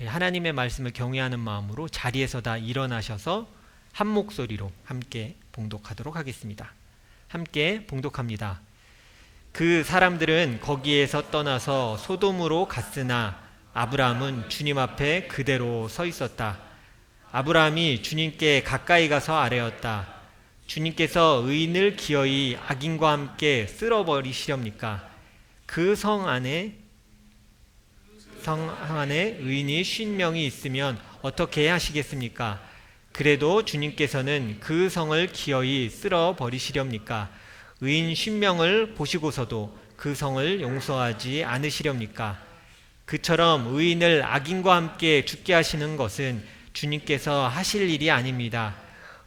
하나님의 말씀을 경외하는 마음으로 자리에서 다 일어나셔서 한 목소리로 함께 봉독하도록 하겠습니다. 함께 봉독합니다. 그 사람들은 거기에서 떠나서 소돔으로 갔으나 아브라함은 주님 앞에 그대로 서 있었다. 아브라함이 주님께 가까이 가서 아뢰었다. 주님께서 의인을 기어이 악인과 함께 쓸어버리시렵니까? 그 성 안에 의인이 50명이 있으면 어떻게 하시겠습니까? 그래도 주님께서는 그 성을 기어이 쓸어버리시렵니까? 의인 50명을 보시고서도 그 성을 용서하지 않으시렵니까? 그처럼 의인을 악인과 함께 죽게 하시는 것은 주님께서 하실 일이 아닙니다.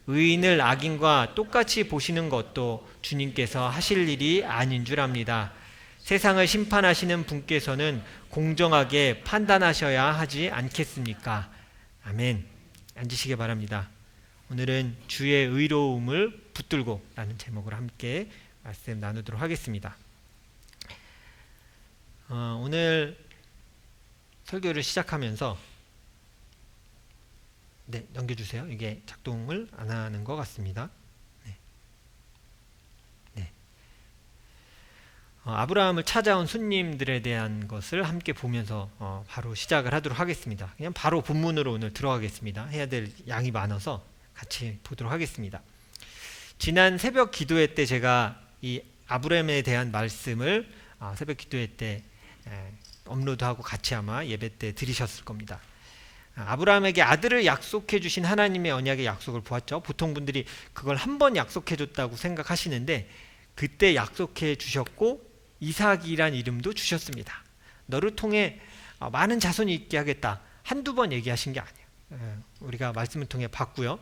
의인을 악인과 똑같이 보시는 것도 주님께서 하실 일이 아닌 줄 압니다. 세상을 심판하시는 분께서는 공정하게 판단하셔야 하지 않겠습니까? 아멘. 앉으시기 바랍니다. 오늘은 주의 의로움을 붙들고 라는 제목으로 함께 말씀 나누도록 하겠습니다. 오늘 설교를 시작하면서 넘겨주세요. 이게 작동을 안 하는 것 같습니다. 아브라함을 찾아온 손님들에 대한 것을 함께 보면서 바로 시작을 하도록 하겠습니다. 그냥 바로 본문으로 오늘 들어가겠습니다. 해야 될 양이 많아서 같이 보도록 하겠습니다. 지난 새벽 기도회 때 제가 이 아브라함에 대한 말씀을 새벽 기도회 때 업로드하고 같이 아마 예배 때 들으셨을 겁니다. 아브라함에게 아들을 약속해 주신 하나님의 언약의 약속을 보았죠. 보통 분들이 그걸 한 번 약속해 줬다고 생각하시는데 그때 약속해 주셨고 이삭이란 이름도 주셨습니다. 너를 통해 많은 자손이 있게 하겠다. 한두 번 얘기하신 게 아니에요. 우리가 말씀을 통해 봤고요.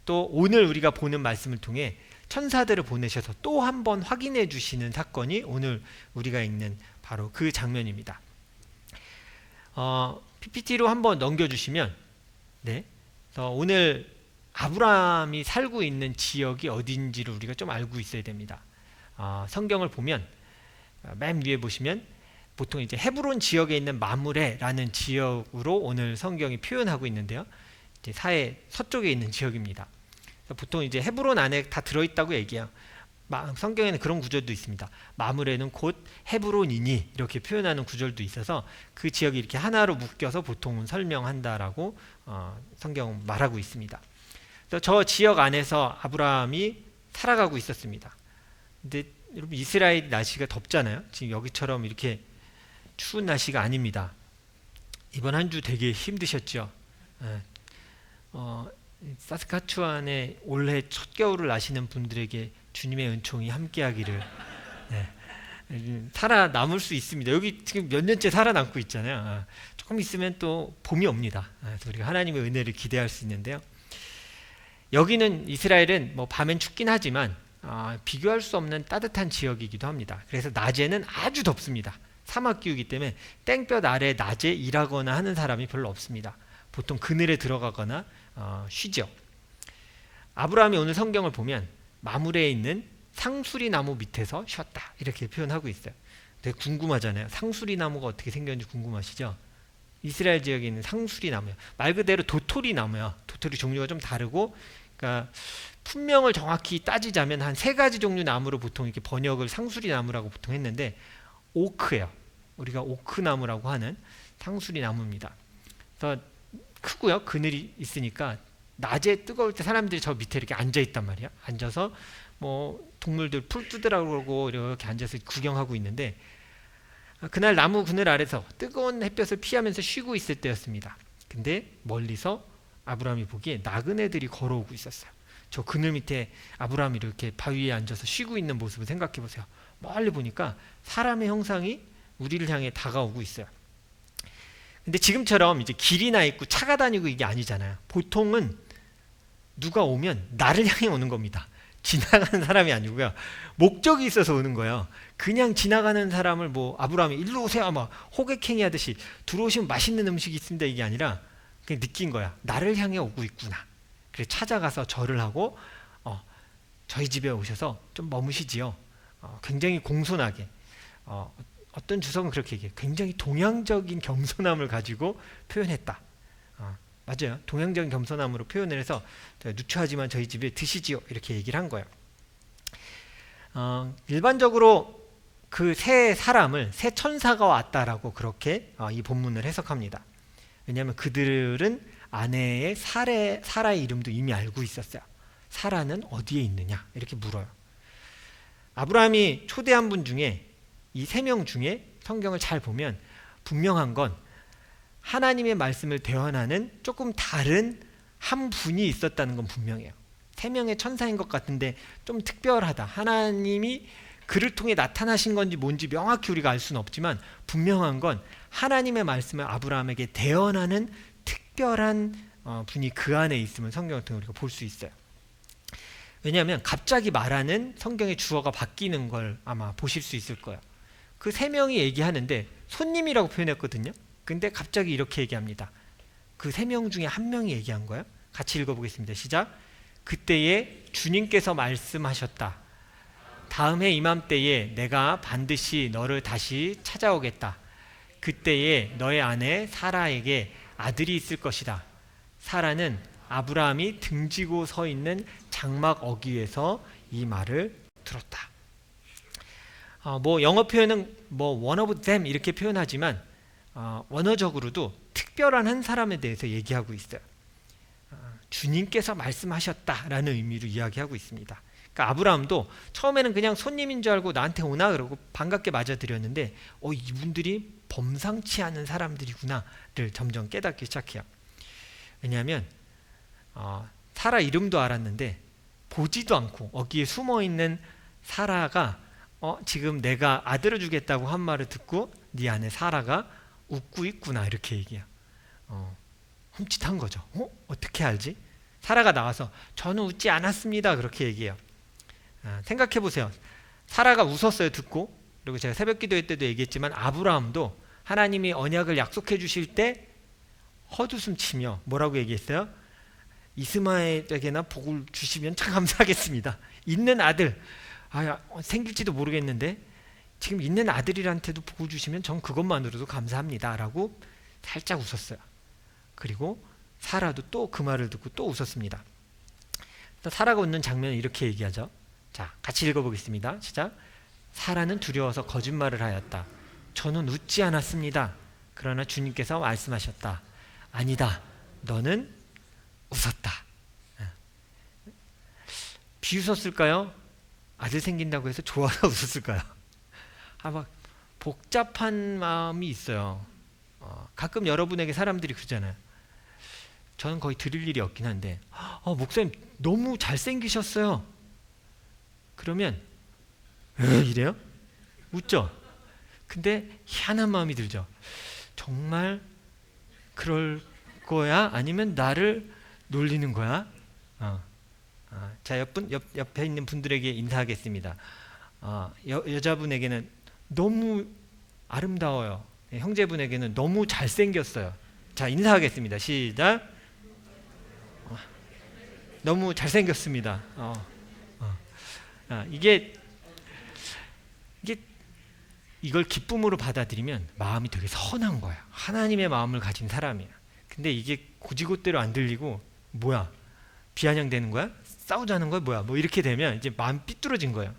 또 오늘 우리가 보는 말씀을 통해 천사들을 보내셔서 또 한 번 확인해 주시는 사건이 오늘 우리가 읽는 바로 그 장면입니다. PPT로 한번 넘겨주시면 그래서 오늘 아브라함이 살고 있는 지역이 어딘지를 우리가 좀 알고 있어야 됩니다. 성경을 보면 맨 위에 보시면 보통 이제 헤브론 지역에 있는 마므레라는 지역으로 오늘 성경이 표현하고 있는데요. 이제 사해 서쪽에 있는 지역입니다. 보통 이제 헤브론 안에 다 들어있다고 얘기해요. 성경에는 그런 구절도 있습니다. 마므레는 곧 헤브론이니 이렇게 표현하는 구절도 있어서 그 지역이 이렇게 하나로 묶여서 보통은 설명한다라고 성경 말하고 있습니다. 그래서 저 지역 안에서 아브라함이 살아가고 있었습니다. 근데 여러분 이스라엘 날씨가 덥잖아요. 지금 여기처럼 이렇게 추운 날씨가 아닙니다. 이번 한 주 되게 힘드셨죠. 사스카추안에 올해 첫 겨울을 나시는 분들에게 주님의 은총이 함께하기를 살아남을 수 있습니다. 여기 지금 몇 년째 살아남고 있잖아요. 조금 있으면 또 봄이 옵니다. 그래서 우리가 하나님의 은혜를 기대할 수 있는데요. 여기는 이스라엘은 뭐 밤엔 춥긴 하지만 비교할 수 없는 따뜻한 지역이기도 합니다. 그래서 낮에는 아주 덥습니다. 사막 기후이기 때문에 땡볕 아래 낮에 일하거나 하는 사람이 별로 없습니다. 보통 그늘에 들어가거나 쉬죠. 아브라함이 오늘 성경을 보면 마므레에 있는 상수리 나무 밑에서 쉬었다 이렇게 표현하고 있어요. 되게 궁금하잖아요. 상수리 나무가 어떻게 생겼는지 궁금하시죠? 이스라엘 지역에 있는 상수리 나무예요. 말 그대로 도토리 나무예요. 도토리 종류가 좀 다르고, 그러니까 품명을 정확히 따지자면 한 3가지 종류 나무로 보통 이렇게 번역을 상수리 나무라고 보통 했는데 오크예요. 우리가 오크 나무라고 하는 상수리 나무입니다. 그래서 크고요. 그늘이 있으니까 낮에 뜨거울 때 사람들이 저 밑에 이렇게 앉아 있단 말이야. 앉아서 뭐 동물들 풀 뜯으라고 그러고 이렇게 앉아서 구경하고 있는데 그날 나무 그늘 아래서 뜨거운 햇볕을 피하면서 쉬고 있을 때였습니다. 근데 멀리서 아브라함이 보기에 나그네들이 걸어오고 있었어요. 저 그늘 밑에 아브라함이 이렇게 바위에 앉아서 쉬고 있는 모습을 생각해 보세요. 멀리 보니까 사람의 형상이 우리를 향해 다가오고 있어요. 근데 지금처럼 이제 길이나 있고 차가 다니고 이게 아니잖아요. 보통은 누가 오면 나를 향해 오는 겁니다. 지나가는 사람이 아니고요. 목적이 있어서 오는 거예요. 그냥 지나가는 사람을 뭐 아브라함이 일로 오세요 막 호객행위 하듯이 들어오시면 맛있는 음식이 있습니다 이게 아니라 그냥 느낀 거야. 나를 향해 오고 있구나. 그래서 찾아가서 절을 하고 저희 집에 오셔서 좀 머무시지요. 굉장히 공손하게 어떤 주석은 그렇게 얘기해요. 굉장히 동양적인 겸손함을 가지고 표현했다. 맞아요. 동양적인 겸손함으로 표현을 해서 누추하지만 저희 집에 드시지요 이렇게 얘기를 한 거예요. 일반적으로 그 세 사람을 세 천사가 왔다라고 그렇게 이 본문을 해석합니다. 왜냐하면 그들은 아내의 사라의 이름도 이미 알고 있었어요. 사라는 어디에 있느냐 이렇게 물어요. 아브라함이 초대한 분 중에 이 세 명 중에 성경을 잘 보면 분명한 건 하나님의 말씀을 대언하는 조금 다른 한 분이 있었다는 건 분명해요. 세 명의 천사인 것 같은데 좀 특별하다. 하나님이 그를 통해 나타나신 건지 뭔지 명확히 우리가 알 수는 없지만 분명한 건 하나님의 말씀을 아브라함에게 대언하는 특별한 분이 그 안에 있음을 성경을 통해 우리가 볼 수 있어요. 왜냐하면 갑자기 말하는 성경의 주어가 바뀌는 걸 아마 보실 수 있을 거예요. 그 세 명이 얘기하는데 손님이라고 표현했거든요. 근데 갑자기 이렇게 얘기합니다. 그 세 명 중에 한 명이 얘기한 거예요. 같이 읽어보겠습니다. 시작. 그때에 주님께서 말씀하셨다. 다음 해 이맘때에 내가 반드시 너를 다시 찾아오겠다. 그때에 너의 아내 사라에게 아들이 있을 것이다. 사라는 아브라함이 등지고 서 있는 장막 어귀에서 이 말을 들었다. 영어 표현은 one of them 이렇게 표현하지만 원어적으로도 특별한 한 사람에 대해서 얘기하고 있어요. 주님께서 말씀하셨다라는 의미로 이야기하고 있습니다. 그러니까 아브라함도 처음에는 그냥 손님인 줄 알고 나한테 오나 그러고 반갑게 맞아들였는데 이분들이 범상치 않은 사람들이구나를 점점 깨닫기 시작해요. 왜냐하면 사라 이름도 알았는데 보지도 않고 어기에 숨어있는 사라가 지금 내가 아들을 주겠다고 한 말을 듣고 네 아내 사라가 웃고 있구나 이렇게 얘기해요. 흠칫한 거죠. 어떻게 알지? 사라가 나와서 저는 웃지 않았습니다 그렇게 얘기해요. 생각해 보세요. 사라가 웃었어요 듣고. 그리고 제가 새벽 기도회 때도 얘기했지만 아브라함도 하나님이 언약을 약속해 주실 때 헛웃음 치며 뭐라고 얘기했어요? 이스마엘에게나 복을 주시면 참 감사하겠습니다. 있는 아들 생길지도 모르겠는데 지금 있는 아들이한테도 복을 주시면 전 그것만으로도 감사합니다 라고 살짝 웃었어요. 그리고 사라도 또 그 말을 듣고 또 웃었습니다. 사라가 웃는 장면을 이렇게 얘기하죠. 자, 같이 읽어보겠습니다. 시작. 사라는 두려워서 거짓말을 하였다. 저는 웃지 않았습니다. 그러나 주님께서 말씀하셨다. 아니다. 너는 웃었다. 비웃었을까요? 아들 생긴다고 해서 좋아서 웃었을까요? 막 복잡한 마음이 있어요. 가끔 여러분에게 사람들이 그러잖아요. 저는 거의 드릴 일이 없긴 한데 목사님 너무 잘생기셨어요. 그러면 이래요? 웃죠? 근데 희한한 마음이 들죠. 정말 그럴 거야? 아니면 나를 놀리는 거야? 자, 옆에 있는 분들에게 인사하겠습니다. 여자분에게는 너무 아름다워요. 형제분에게는 너무 잘생겼어요. 자, 인사하겠습니다. 시작. 너무 잘생겼습니다. 이걸 기쁨으로 받아들이면 마음이 되게 선한 거야. 하나님의 마음을 가진 사람이야. 근데 이게 고지고대로 안 들리고 뭐야? 비아냥되는 거야? 싸우자는 거야? 뭐야? 뭐 이렇게 되면 이제 마음 삐뚤어진 거예요.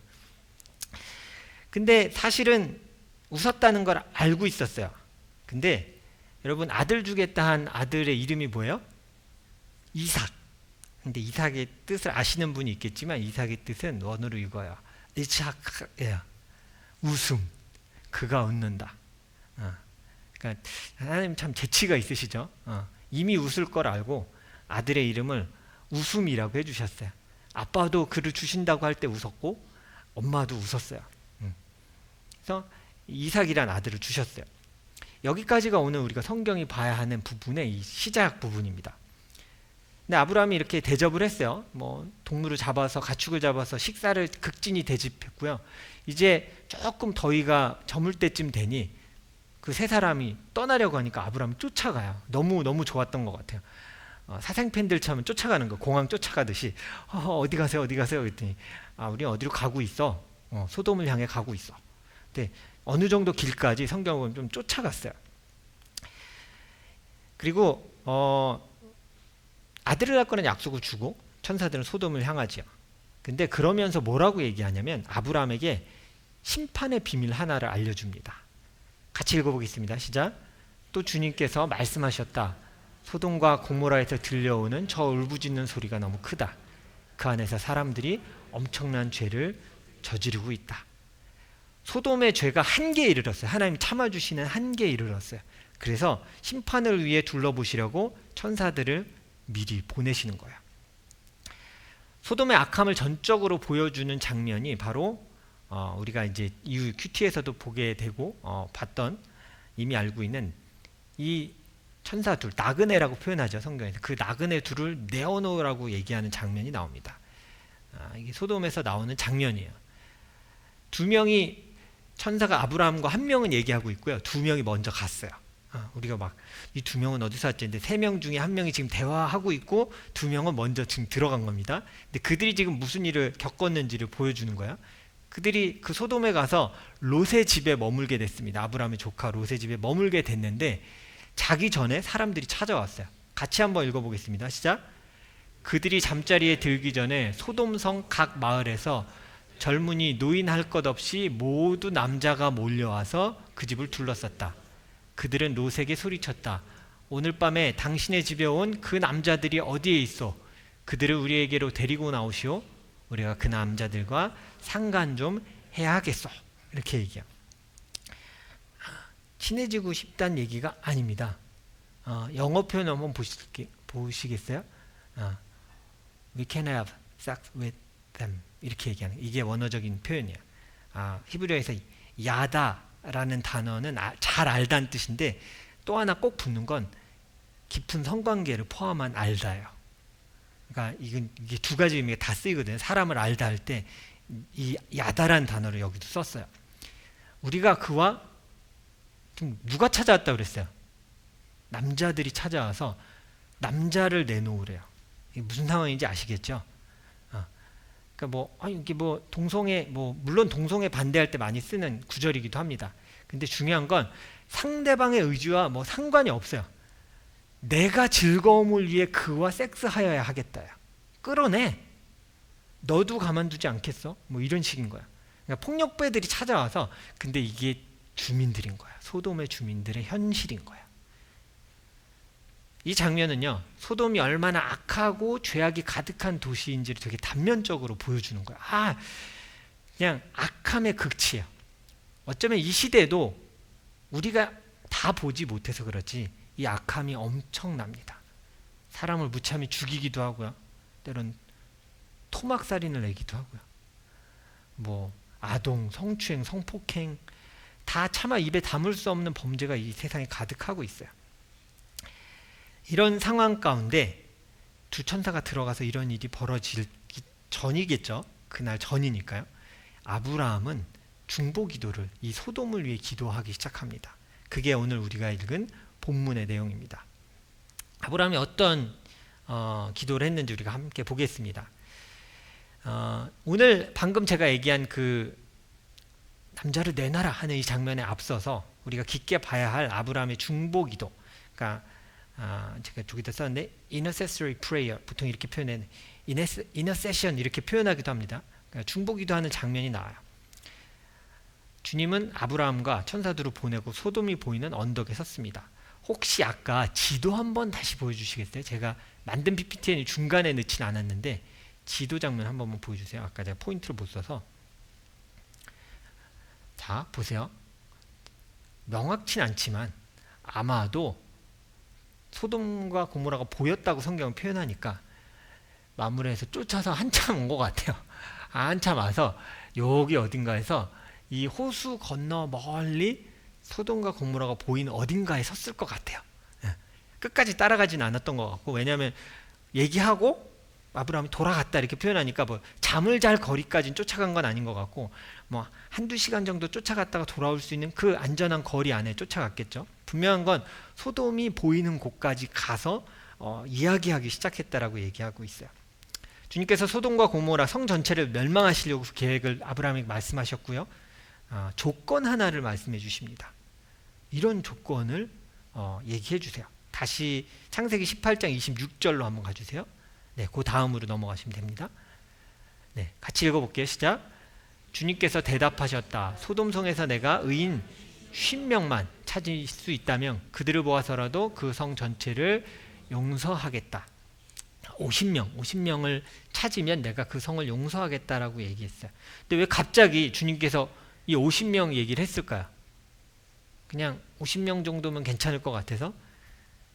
근데 사실은 웃었다는 걸 알고 있었어요. 근데 여러분 아들 주겠다 한 아들의 이름이 뭐예요? 이삭. 근데 이삭의 뜻을 아시는 분이 있겠지만 이삭의 뜻은 원어로 이거예요. 이삭이에요. 웃음. 그가 웃는다. 그러니까 하나님 참 재치가 있으시죠. 이미 웃을 걸 알고 아들의 이름을 웃음이라고 해주셨어요. 아빠도 그를 주신다고 할 때 웃었고 엄마도 웃었어요. 그래서 이삭이란 아들을 주셨어요. 여기까지가 오늘 우리가 성경이 봐야 하는 부분의 이 시작 부분입니다. 근데 아브라함이 이렇게 대접을 했어요. 동물을 잡아서 가축을 잡아서 식사를 극진히 대접했고요. 이제 조금 더위가 저물 때쯤 되니 그 세 사람이 떠나려고 하니까 아브라함이 쫓아가요. 너무 좋았던 것 같아요. 사생팬들처럼 쫓아가는 거, 공항 쫓아가듯이 어디 가세요? 그랬더니 우리 어디로 가고 있어. 소돔을 향해 가고 있어. 근데 어느 정도 길까지 성경을 보면 좀 쫓아갔어요. 그리고 아들을 낳을 거라는 약속을 주고 천사들은 소돔을 향하지요. 근데 그러면서 뭐라고 얘기하냐면 아브라함에게 심판의 비밀 하나를 알려줍니다. 같이 읽어보겠습니다. 시작. 또 주님께서 말씀하셨다. 소돔과 고모라에서 들려오는 저 울부짖는 소리가 너무 크다. 그 안에서 사람들이 엄청난 죄를 저지르고 있다. 소돔의 죄가 한계에 이르렀어요. 하나님이 참아주시는 한계에 이르렀어요. 그래서 심판을 위해 둘러보시려고 천사들을 미리 보내시는 거예요. 소돔의 악함을 전적으로 보여주는 장면이 바로 우리가 이제 이후 큐티에서도 보게 되고 봤던, 이미 알고 있는 이 천사 둘, 나그네라고 표현하죠. 성경에서. 그 나그네 둘을 내어놓으라고 얘기하는 장면이 나옵니다. 이게 소돔에서 나오는 장면이에요. 두 명이, 천사가 아브라함과 한 명은 얘기하고 있고요. 두 명이 먼저 갔어요. 우리가 막 이 두 명은 어디서 왔지? 근데 세 명 중에 한 명이 지금 대화하고 있고 두 명은 먼저 지금 들어간 겁니다. 근데 그들이 지금 무슨 일을 겪었는지를 보여주는 거야. 그들이 그 소돔에 가서 롯의 집에 머물게 됐습니다. 아브라함의 조카 롯의 집에 머물게 됐는데 자기 전에 사람들이 찾아왔어요. 같이 한번 읽어보겠습니다. 시작. 그들이 잠자리에 들기 전에 소돔성 각 마을에서 젊은이 노인 할 것 없이 모두 남자가 몰려와서 그 집을 둘러쌌다. 그들은 롯에게 소리쳤다. 오늘 밤에 당신의 집에 온 그 남자들이 어디에 있어? 그들을 우리에게로 데리고 나오시오. 우리가 그 남자들과 상간 좀 해야겠어. 이렇게 얘기해요. 친해지고 싶다는 얘기가 아닙니다. 영어 표현 한번 보시겠어요? We can have sex with them. 이렇게 얘기하는, 이게 원어적인 표현이에요. 히브리어에서 야다라는 단어는 잘 알다는 뜻인데 또 하나 꼭 붙는 건 깊은 성관계를 포함한 알다예요. 그러니까 이게 두 가지 의미가 다 쓰이거든요. 사람을 알다 할 때 이 야다라는 단어를 여기도 썼어요. 우리가 그와 누가 찾아왔다 그랬어요? 남자들이 찾아와서 남자를 내놓으래요. 이게 무슨 상황인지 아시겠죠? 그러니까 이게 동성애, 물론 동성애 반대할 때 많이 쓰는 구절이기도 합니다. 근데 중요한 건 상대방의 의지와 상관이 없어요. 내가 즐거움을 위해 그와 섹스하여야 하겠다야. 끌어내. 너도 가만두지 않겠어? 이런 식인 거야. 그러니까 폭력배들이 찾아와서, 근데 이게 주민들인 거야. 소돔의 주민들의 현실인 거야. 이 장면은요, 소돔이 얼마나 악하고 죄악이 가득한 도시인지를 되게 단면적으로 보여주는 거야. 그냥 악함의 극치예요. 어쩌면 이 시대도 우리가 다 보지 못해서 그렇지 이 악함이 엄청납니다. 사람을 무참히 죽이기도 하고요. 때론 토막살인을 내기도 하고요. 아동, 성추행, 성폭행 다 차마 입에 담을 수 없는 범죄가 이 세상에 가득하고 있어요. 이런 상황 가운데 두 천사가 들어가서 이런 일이 벌어지기 전이겠죠. 그날 전이니까요. 아브라함은 중보기도를, 이 소돔을 위해 기도하기 시작합니다. 그게 오늘 우리가 읽은 본문의 내용입니다. 아브라함이 어떤 기도를 했는지 우리가 함께 보겠습니다. 오늘 방금 제가 얘기한 그 남자를 내놔라 하는 이 장면에 앞서서 우리가 깊게 봐야 할 아브라함의 중보기도, 그러니까 제가 저기다 썼는데 intercessory prayer, 보통 이렇게 표현해, intercession 이렇게 표현하기도 합니다. 그러니까 중보기도하는 장면이 나와요. 주님은 아브라함과 천사들을 보내고 소돔이 보이는 언덕에 섰습니다. 혹시 아까 지도 한번 다시 보여주시겠어요? 제가 만든 PPT는 중간에 넣진 않았는데 지도 장면 한 번만 보여주세요. 아까 제가 포인트를 못 써서. 자, 보세요. 명확치는 않지만 아마도 소돔과 고모라가 보였다고 성경은 표현하니까 마무리해서 쫓아서 한참 온 것 같아요. 한참 와서 여기 어딘가에서 이 호수 건너 멀리 소돔과 고모라가 보이는 어딘가에 섰을 것 같아요. 끝까지 따라가진 않았던 것 같고, 왜냐하면 얘기하고 아브라함이 돌아갔다 이렇게 표현하니까 잠을 잘 거리까지는 쫓아간 건 아닌 것 같고, 한두 시간 정도 쫓아갔다가 돌아올 수 있는 그 안전한 거리 안에 쫓아갔겠죠. 분명한 건 소돔이 보이는 곳까지 가서 이야기하기 시작했다라고 얘기하고 있어요. 주님께서 소돔과 고모라 성 전체를 멸망하시려고 계획을 아브라함에게 말씀하셨고요. 조건 하나를 말씀해 주십니다. 이런 조건을 얘기해 주세요. 다시 창세기 18장 26절로 한번 가주세요. 네, 그 다음으로 넘어가시면 됩니다. 네, 같이 읽어볼게요. 시작. 주님께서 대답하셨다. 소돔성에서 내가 의인 50명만 찾을 수 있다면 그들을 보아서라도 그 성 전체를 용서하겠다. 50명을 찾으면 내가 그 성을 용서하겠다라고 얘기했어요. 근데 왜 갑자기 주님께서 이 50명 얘기를 했을까요? 그냥 50명 정도면 괜찮을 것 같아서?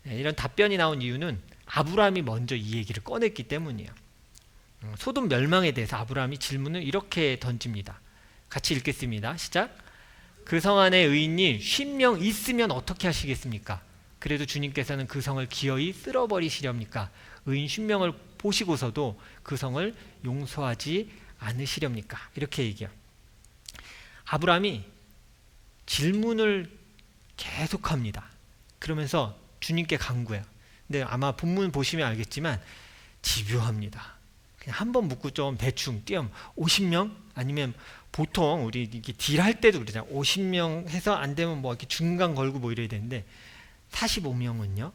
이런 답변이 나온 이유는 아브라함이 먼저 이 얘기를 꺼냈기 때문이에요. 소돔 멸망에 대해서 아브라함이 질문을 이렇게 던집니다. 같이 읽겠습니다. 시작. 그 성 안에 의인이 50명 있으면 어떻게 하시겠습니까? 그래도 주님께서는 그 성을 기어이 쓸어버리시렵니까? 의인 50명을 보시고서도 그 성을 용서하지 않으시렵니까? 이렇게 얘기해요. 아브라함이 질문을 계속합니다. 그러면서 주님께 간구해요. 근데 아마 본문 보시면 알겠지만 집요합니다. 그냥 한 번 묻고 좀 대충 띄엄 50명? 아니면 보통 우리 이렇게 딜할 때도 그러잖아요. 50명 해서 안 되면 뭐 이렇게 중간 걸고 뭐 이래야 되는데 45명은요?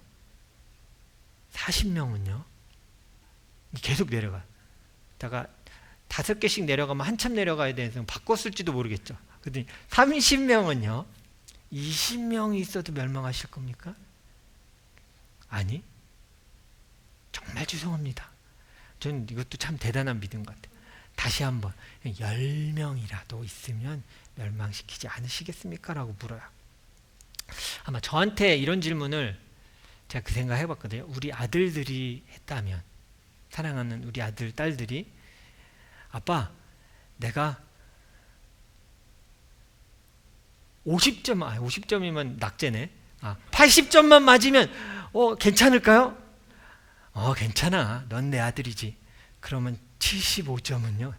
40명은요? 계속 내려가요. 다가 5개씩 내려가면 한참 내려가야 되는데 바꿨을지도 모르겠죠. 그랬더니 30명은요? 20명이 있어도 멸망하실 겁니까? 아니, 정말 죄송합니다. 저는 이것도 참 대단한 믿음 같아요. 다시 한번 10명이라도 있으면 멸망시키지 않으시겠습니까? 라고 물어요. 아마 저한테 이런 질문을 제가 그 생각 해봤거든요. 우리 아들들이 했다면, 사랑하는 우리 아들, 딸들이 아빠, 내가 50점이면 낙제네. 80점만 맞으면 괜찮을까요? 괜찮아. 넌 내 아들이지. 그러면 75점은요?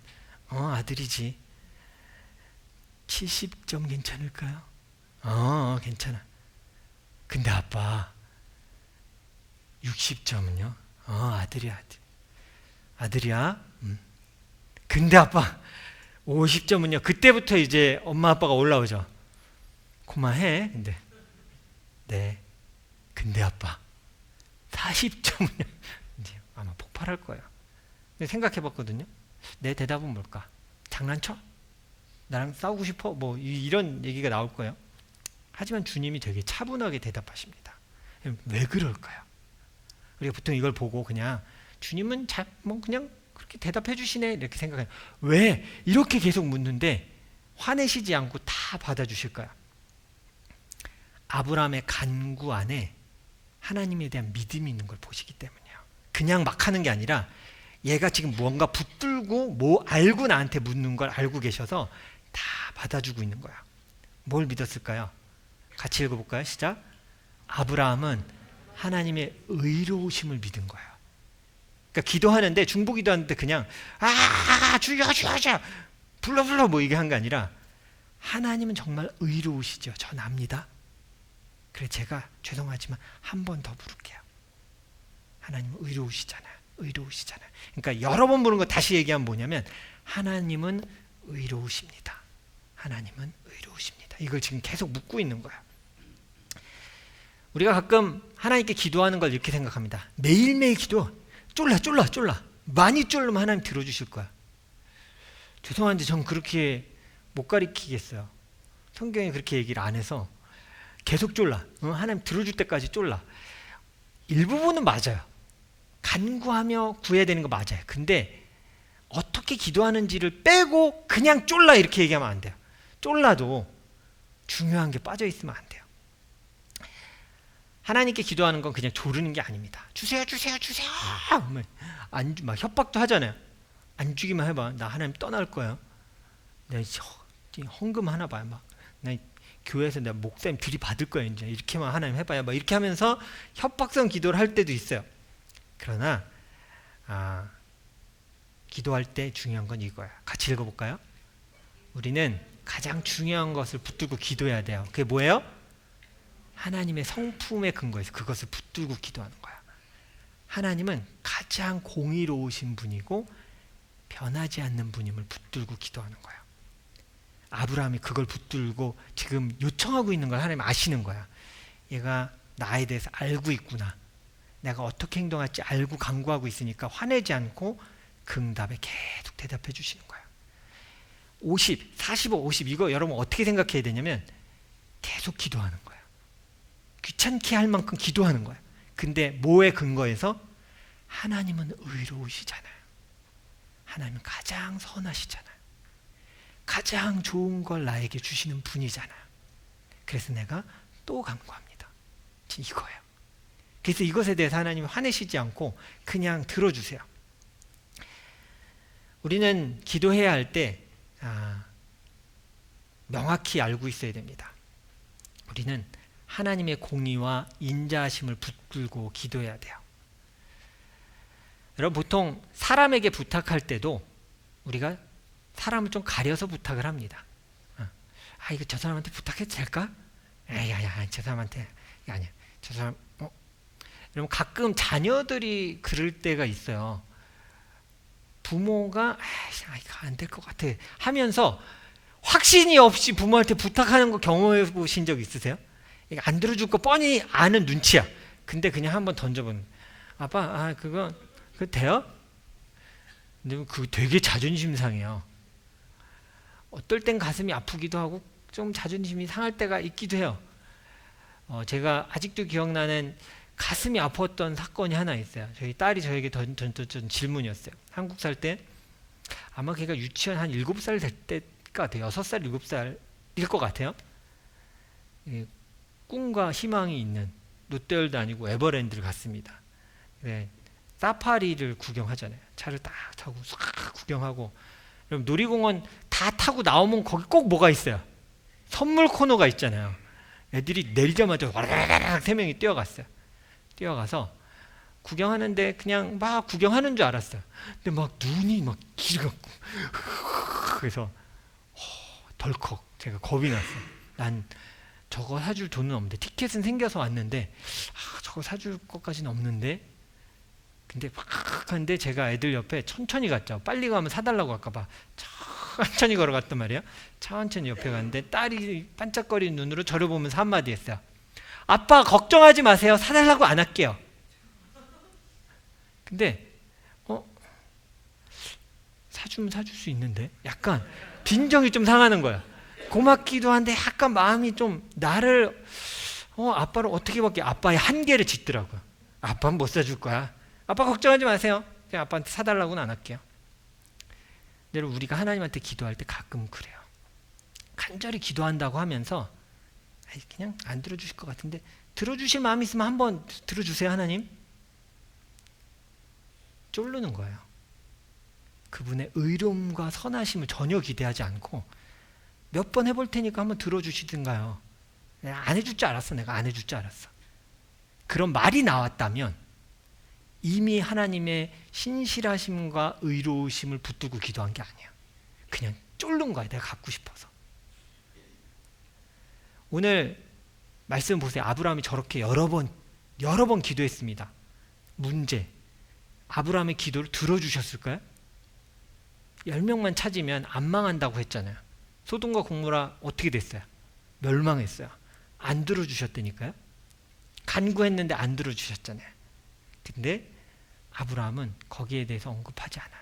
아들이지. 70점 괜찮을까요? 괜찮아. 근데 아빠 60점은요? 아들이야. 아들이야. 근데 아빠 50점은요? 그때부터 이제 엄마 아빠가 올라오죠. 그만해. 근데 네. 근데 아빠 40점은요? 이제 아마 폭발할 거예요. 근데 생각해봤거든요. 내 대답은 뭘까? 장난쳐? 나랑 싸우고 싶어? 뭐 이런 얘기가 나올 거예요. 하지만 주님이 되게 차분하게 대답하십니다. 왜 그럴까요? 우리가 보통 이걸 보고 그냥 주님은 그냥 그렇게 대답해 주시네 이렇게 생각해요. 왜 이렇게 계속 묻는데 화내시지 않고 다 받아주실까요? 아브라함의 간구 안에 하나님에 대한 믿음이 있는 걸 보시기 때문이에요. 그냥 막 하는 게 아니라 얘가 지금 뭔가 붙들고 뭐 알고 나한테 묻는 걸 알고 계셔서 다 받아주고 있는 거야. 뭘 믿었을까요? 같이 읽어볼까요? 시작. 아브라함은 하나님의 의로우심을 믿은 거예요. 그러니까 기도하는데 중보 기도하는데 그냥 주여 불러 뭐 이게 한 게 아니라 하나님은 정말 의로우시죠. 전 압니다. 그래 제가 죄송하지만 한 번 더 부를게요. 하나님은 의로우시잖아요. 그러니까 여러 번 부른 거 다시 얘기하면 뭐냐면 하나님은 의로우십니다. 하나님은 의로우십니다. 이걸 지금 계속 묻고 있는 거야. 우리가 가끔 하나님께 기도하는 걸 이렇게 생각합니다. 매일매일 기도 쫄라 많이 쫄르면 하나님 들어주실 거야. 죄송한데 전 그렇게 못 가르치겠어요. 성경에 그렇게 얘기를 안 해서 계속 쫄라. 하나님 들어줄 때까지 쫄라. 일부분은 맞아요. 간구하며 구해야 되는 거 맞아요. 근데 어떻게 기도하는지를 빼고 그냥 쫄라 이렇게 얘기하면 안 돼요. 쫄라도 중요한 게 빠져 있으면 안 돼요. 하나님께 기도하는 건 그냥 조르는 게 아닙니다. 주세요. 막 협박도 하잖아요. 안 주기만 해봐. 나 하나님 떠날 거야. 내가 헌금 하나 봐요. 나 교회에서 내가 목사님 들이받을 거야. 이제 이렇게만 하나님 해봐요. 막 이렇게 하면서 협박성 기도를 할 때도 있어요. 그러나 기도할 때 중요한 건 이거야. 같이 읽어볼까요? 우리는 가장 중요한 것을 붙들고 기도해야 돼요. 그게 뭐예요? 하나님의 성품에 근거해서 그것을 붙들고 기도하는 거야. 하나님은 가장 공의로우신 분이고 변하지 않는 분임을 붙들고 기도하는 거야. 아브라함이 그걸 붙들고 지금 요청하고 있는 걸 하나님 아시는 거야. 얘가 나에 대해서 알고 있구나. 내가 어떻게 행동할지 알고 간구하고 있으니까 화내지 않고 그 응답에 계속 대답해 주시는 거야. 50, 45, 50 이거 여러분 어떻게 생각해야 되냐면 계속 기도하는 거야. 귀찮게 할 만큼 기도하는 거야. 근데 뭐에 근거해서? 하나님은 의로우시잖아요. 하나님은 가장 선하시잖아요. 가장 좋은 걸 나에게 주시는 분이잖아요. 그래서 내가 또 간구합니다. 이거예요. 그래서 이것에 대해서 하나님이 화내시지 않고 그냥 들어주세요. 우리는 기도해야 할 때 명확히 알고 있어야 됩니다. 우리는 하나님의 공의와 인자하심을 붙들고 기도해야 돼요. 여러분 보통 사람에게 부탁할 때도 우리가 사람을 좀 가려서 부탁을 합니다. 이거 저 사람한테 부탁해도 될까? 야, 저 사람한테 아니야. 저 사람 여러분 가끔 자녀들이 그럴 때가 있어요. 부모가 이거 안 될 것 같아 하면서 확신이 없이 부모한테 부탁하는 거 경험해 보신 적 있으세요? 이거 안 들어줄 거 뻔히 아는 눈치야. 근데 그냥 한번 던져보는. 아빠, 그거 돼요? 근데 그거 되게 자존심 상해요. 어떨 땐 가슴이 아프기도 하고 좀 자존심이 상할 때가 있기도 해요. 제가 아직도 기억나는 가슴이 아팠던 사건이 하나 있어요. 저희 딸이 저에게 던졌던 질문이었어요. 한국 살 때 아마 걔가 유치원 한 7살 될 때가 같아요. 6살, 7살일 것 같아요. 꿈과 희망이 있는 롯데월드 아니고 에버랜드를 갔습니다. 네, 사파리를 구경하잖아요. 차를 딱 타고 싹 구경하고. 그럼 놀이공원 다 타고 나오면 거기 꼭 뭐가 있어요? 선물 코너가 있잖아요. 애들이 내리자마자 와라라락 3명이 뛰어갔어요. 뛰어가서 구경하는데 그냥 막 구경하는 줄 알았어요. 근데 막 눈이 막 길어갖고 그래서 덜컥 제가 겁이 났어요. 난 저거 사줄 돈은 없는데 티켓은 생겨서 왔는데 저거 사줄 것까지는 없는데 근데 막 하는데 제가 애들 옆에 천천히 갔죠. 빨리 가면 사달라고 할까봐 천천히 걸어갔단 말이에요. 천천히 옆에 갔는데 딸이 반짝거리는 눈으로 저를 보면서 한마디 했어요. 아빠 걱정하지 마세요. 사달라고 안 할게요. 근데 사주면 사줄 수 있는데 약간 빈정이 좀 상하는 거야. 고맙기도 한데 약간 마음이 좀 나를 아빠를 어떻게 받게 아빠의 한계를 짚더라고요. 아빠는 못 사줄 거야. 아빠 걱정하지 마세요. 그냥 아빠한테 사달라고는 안 할게요. 여러분 우리가 하나님한테 기도할 때 가끔 그래요. 간절히 기도한다고 하면서 그냥 안 들어주실 것 같은데 들어주실 마음이 있으면 한번 들어주세요. 하나님. 쫄르는 거예요. 그분의 의로움과 선하심을 전혀 기대하지 않고 몇 번 해볼 테니까 한번 들어주시든가요. 내가 안 해줄 줄 알았어. 내가 안 해줄 줄 알았어. 그런 말이 나왔다면 이미 하나님의 신실하심과 의로우심을 붙들고 기도한 게 아니야. 그냥 쫄른 거야. 내가 갖고 싶어서. 오늘 말씀 보세요. 아브라함이 저렇게 여러 번 기도했습니다. 문제. 아브라함의 기도를 들어주셨을까요? 10명만 찾으면 안 망한다고 했잖아요. 소돔과 고모라 어떻게 됐어요? 멸망했어요. 안 들어주셨다니까요. 간구했는데 안 들어주셨잖아요. 근데 아브라함은 거기에 대해서 언급하지 않아요.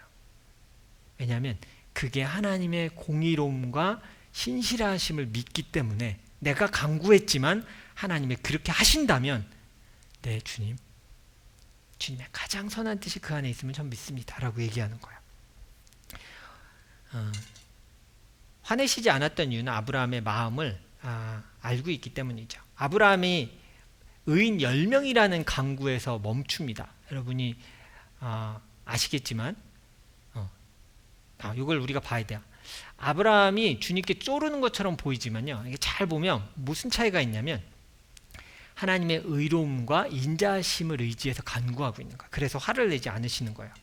왜냐하면 그게 하나님의 공의로움과 신실하심을 믿기 때문에 내가 간구했지만 하나님이 그렇게 하신다면 네 주님, 주님의 가장 선한 뜻이 그 안에 있으면 전 믿습니다 라고 얘기하는 거예요. 화내시지 않았던 이유는 아브라함의 마음을 알고 있기 때문이죠. 아브라함이 의인 10명이라는 강구에서 멈춥니다. 여러분이 아시겠지만 이걸 우리가 봐야 돼요. 아브라함이 주님께 쪼르는 것처럼 보이지만요. 이게 잘 보면 무슨 차이가 있냐면 하나님의 의로움과 인자심을 의지해서 간구하고 있는 거예요. 그래서 화를 내지 않으시는 거예요.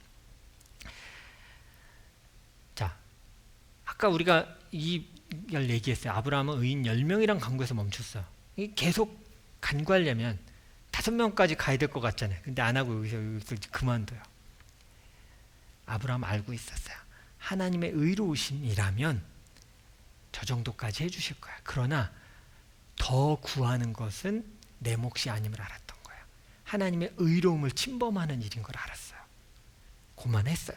자, 아까 우리가 이걸 얘기했어요. 아브라함은 의인 10명이란 간구에서 멈췄어요. 계속 간구하려면 5명까지 가야 될 것 같잖아요. 근데 안 하고 여기서 그만둬요. 아브라함 알고 있었어요. 하나님의 의로우심이라면 저 정도까지 해주실 거야. 그러나 더 구하는 것은 내 몫이 아님을 알았던 거야. 하나님의 의로움을 침범하는 일인 걸 알았어요. 고만했어요.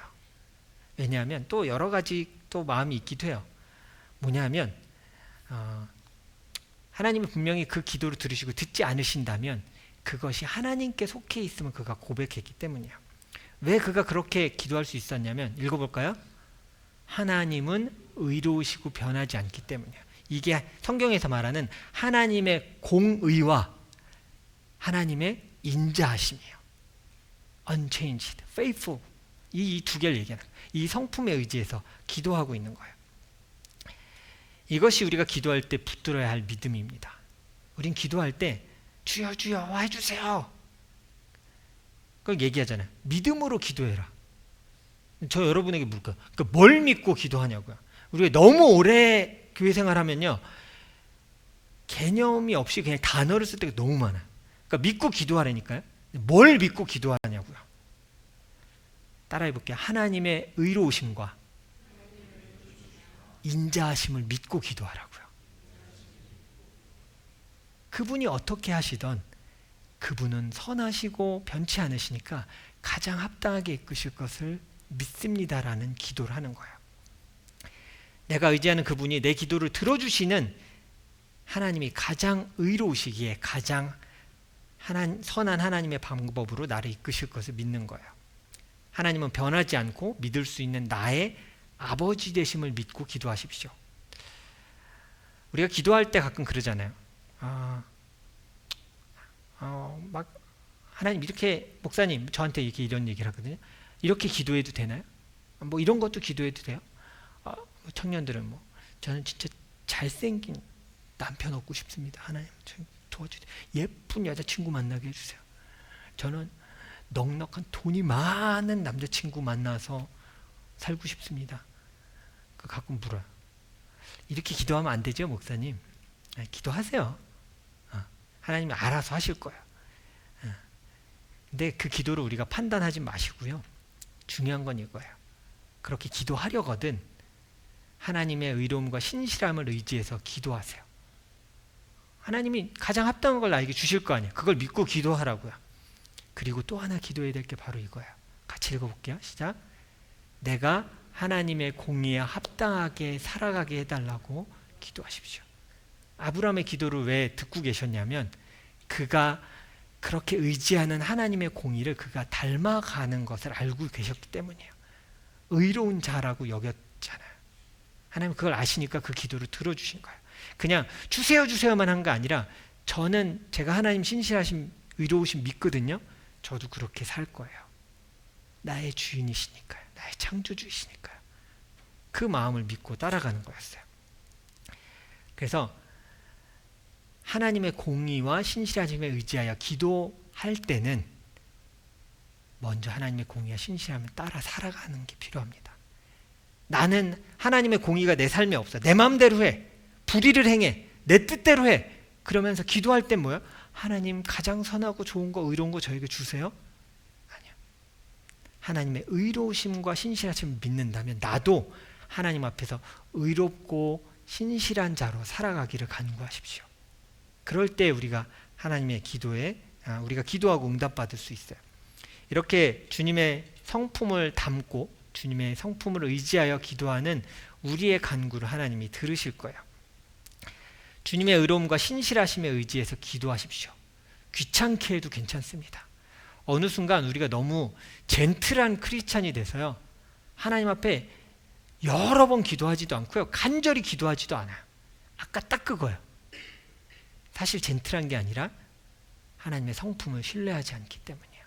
왜냐하면 또 여러 가지 또 마음이 있기도 해요. 뭐냐면 하나님이 분명히 그 기도를 들으시고 듣지 않으신다면 그것이 하나님께 속해 있으면 그가 고백했기 때문이에요. 왜 그가 그렇게 기도할 수 있었냐면, 읽어볼까요? 하나님은 의로우시고 변하지 않기 때문이에요. 이게 성경에서 말하는 하나님의 공의와 하나님의 인자하심이에요. Unchanged, faithful. 이 두 개를 얘기하는 거예요. 이 성품에 의지해서 기도하고 있는 거예요. 이것이 우리가 기도할 때 붙들어야 할 믿음입니다. 우린 기도할 때 주여 주여 해주세요. 그걸 얘기하잖아요. 믿음으로 기도해라. 저 여러분에게 물을까요? 그러니까 뭘 믿고 기도하냐고요. 우리가 너무 오래 교회 생활하면요, 개념이 없이 그냥 단어를 쓸 때가 너무 많아요. 그러니까 믿고 기도하라니까요. 뭘 믿고 기도하냐고요. 따라해 볼게요. 하나님의 의로우심과 인자하심을 믿고 기도하라고요. 그분이 어떻게 하시던 그분은 선하시고 변치 않으시니까 가장 합당하게 이끄실 것을 믿습니다라는 기도를 하는 거예요. 내가 의지하는 그분이 내 기도를 들어주시는 하나님이 가장 의로우시기에 가장 선한 하나님의 방법으로 나를 이끄실 것을 믿는 거예요. 하나님은 변하지 않고 믿을 수 있는 나의 아버지 되심을 믿고 기도하십시오. 우리가 기도할 때 가끔 그러잖아요. 막 하나님 이렇게, 목사님 저한테 이렇게 이런 얘기를 하거든요. 이렇게 기도해도 되나요? 뭐 이런 것도 기도해도 돼요? 청년들은 저는 진짜 잘생긴 남편 얻고 싶습니다. 하나님 좀 도와주세요. 예쁜 여자친구 만나게 해주세요. 저는 넉넉한 돈이 많은 남자친구 만나서 살고 싶습니다. 가끔 물어요. 이렇게 기도하면 안 되죠, 목사님? 기도하세요. 하나님이 알아서 하실 거예요. 근데 그 기도를 우리가 판단하지 마시고요. 중요한 건 이거예요. 그렇게 기도하려거든 하나님의 의로움과 신실함을 의지해서 기도하세요. 하나님이 가장 합당한 걸 나에게 주실 거 아니에요. 그걸 믿고 기도하라고요. 그리고 또 하나 기도해야 될 게 바로 이거예요. 같이 읽어볼게요. 시작. 내가 하나님의 공의에 합당하게 살아가게 해달라고 기도하십시오. 아브라함의 기도를 왜 듣고 계셨냐면 그가 그렇게 의지하는 하나님의 공의를 그가 닮아가는 것을 알고 계셨기 때문이에요. 의로운 자라고 여겼잖아요. 하나님 그걸 아시니까 그 기도를 들어주신 거예요. 그냥 주세요 주세요만 한 거 아니라 저는 제가 하나님 신실하신 의로우신 믿거든요. 저도 그렇게 살 거예요. 나의 주인이시니까요. 나의 창조주이시니까요. 그 마음을 믿고 따라가는 거였어요. 그래서 하나님의 공의와 신실하심에 의지하여 기도할 때는 먼저 하나님의 공의와 신실함을 따라 살아가는 게 필요합니다. 나는 하나님의 공의가 내 삶에 없어. 내 마음대로 해. 불의를 행해. 내 뜻대로 해. 그러면서 기도할 땐 뭐야? 하나님 가장 선하고 좋은 거 의로운 거 저에게 주세요? 아니요. 하나님의 의로우심과 신실하심을 믿는다면 나도 하나님 앞에서 의롭고 신실한 자로 살아가기를 간구하십시오. 그럴 때 우리가 하나님의 기도에 우리가 기도하고 응답받을 수 있어요. 이렇게 주님의 성품을 담고 주님의 성품을 의지하여 기도하는 우리의 간구를 하나님이 들으실 거예요. 주님의 의로움과 신실하심에 의지해서 기도하십시오. 귀찮게 해도 괜찮습니다. 어느 순간 우리가 너무 젠틀한 크리스찬이 돼서요. 하나님 앞에 여러 번 기도하지도 않고요. 간절히 기도하지도 않아요. 아까 딱 그거예요. 사실 젠틀한 게 아니라 하나님의 성품을 신뢰하지 않기 때문이에요.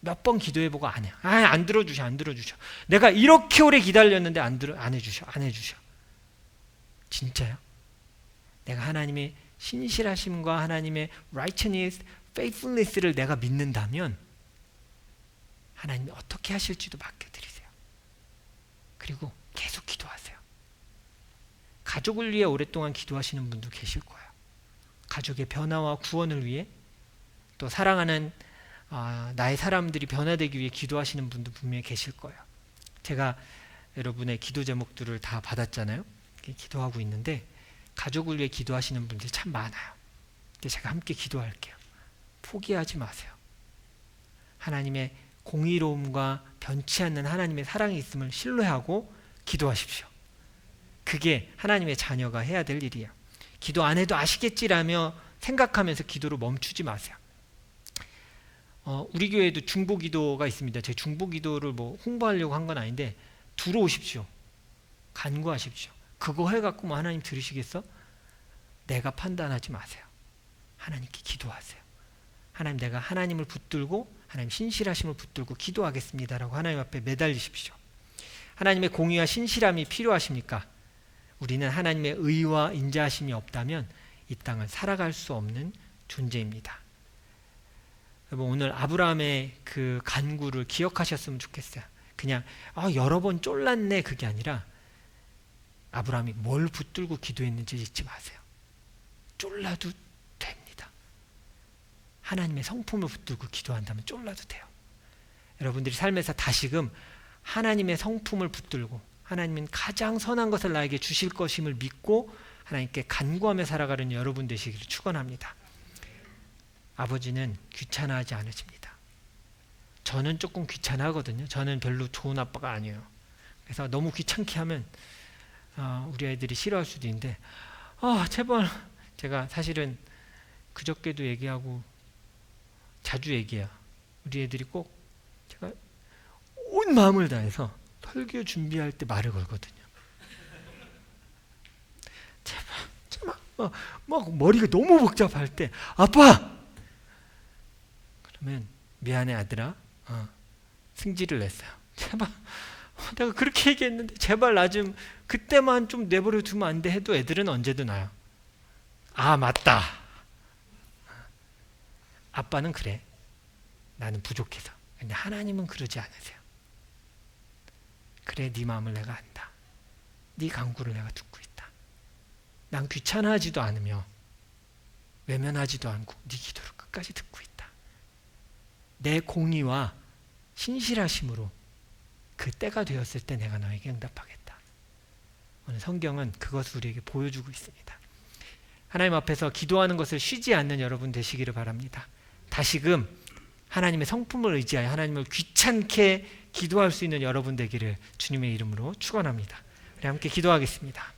몇 번 기도해보고 안 해요. 안 들어주셔. 내가 이렇게 오래 기다렸는데 안 해주셔. 진짜요? 내가 하나님의 신실하심과 하나님의 righteousness, faithfulness를 내가 믿는다면 하나님이 어떻게 하실지도 맡겨드리세요. 그리고 계속 기도하세요. 가족을 위해 오랫동안 기도하시는 분도 계실 거예요. 가족의 변화와 구원을 위해, 또 사랑하는 나의 사람들이 변화되기 위해 기도하시는 분도 분명히 계실 거예요. 제가 여러분의 기도 제목들을 다 받았잖아요. 기도하고 있는데 가족을 위해 기도하시는 분들이 참 많아요. 근데 제가 함께 기도할게요. 포기하지 마세요. 하나님의 공의로움과 변치 않는 하나님의 사랑이 있음을 신뢰하고 기도하십시오. 그게 하나님의 자녀가 해야 될 일이에요. 기도 안 해도 아시겠지라며 생각하면서 기도를 멈추지 마세요. 우리 교회에도 중보기도가 있습니다. 제 중보기도를 뭐 홍보하려고 한 건 아닌데 들어오십시오. 간구하십시오. 그거 해갖고 뭐 하나님 들으시겠어? 내가 판단하지 마세요. 하나님께 기도하세요. 하나님, 내가 하나님을 붙들고 하나님 신실하심을 붙들고 기도하겠습니다라고 하나님 앞에 매달리십시오. 하나님의 공의와 신실함이 필요하십니까? 우리는 하나님의 의와 인자하심이 없다면 이 땅을 살아갈 수 없는 존재입니다. 여러분, 오늘 아브라함의 그 간구를 기억하셨으면 좋겠어요. 그냥 여러 번 쫄랐네 그게 아니라 아브라함이 뭘 붙들고 기도했는지 잊지 마세요. 쫄라도 됩니다. 하나님의 성품을 붙들고 기도한다면 쫄라도 돼요. 여러분들이 삶에서 다시금 하나님의 성품을 붙들고 하나님은 가장 선한 것을 나에게 주실 것임을 믿고 하나님께 간구하며 살아가는 여러분 되시기를 축원합니다. 아버지는 귀찮아하지 않으십니다. 저는 조금 귀찮아하거든요. 저는 별로 좋은 아빠가 아니에요. 그래서 너무 귀찮게 하면 우리 아이들이 싫어할 수도 있는데 제발, 제가 사실은 그저께도 얘기하고 자주 얘기해요. 우리 애들이 꼭 제가 온 마음을 다해서 설교 준비할 때 말을 걸거든요. 제발 막 머리가 너무 복잡할 때 아빠! 그러면 미안해 아들아, 승질을 냈어요. 제발, 내가 그렇게 얘기했는데 제발 나 좀 그때만 좀 내버려 두면 안 돼 해도 애들은 언제든 나요. 맞다. 아빠는 그래. 나는 부족해서. 근데 하나님은 그러지 않으세요. 그래, 네 마음을 내가 안다. 네 간구를 내가 듣고 있다. 난 귀찮아하지도 않으며 외면하지도 않고 네 기도를 끝까지 듣고 있다. 내 공의와 신실하심으로 그 때가 되었을 때 내가 너에게 응답하겠다. 오늘 성경은 그것을 우리에게 보여주고 있습니다. 하나님 앞에서 기도하는 것을 쉬지 않는 여러분 되시기를 바랍니다. 다시금 하나님의 성품을 의지하여 하나님을 귀찮게 기도할 수 있는 여러분 되기를 주님의 이름으로 축원합니다. 우리 함께 기도하겠습니다.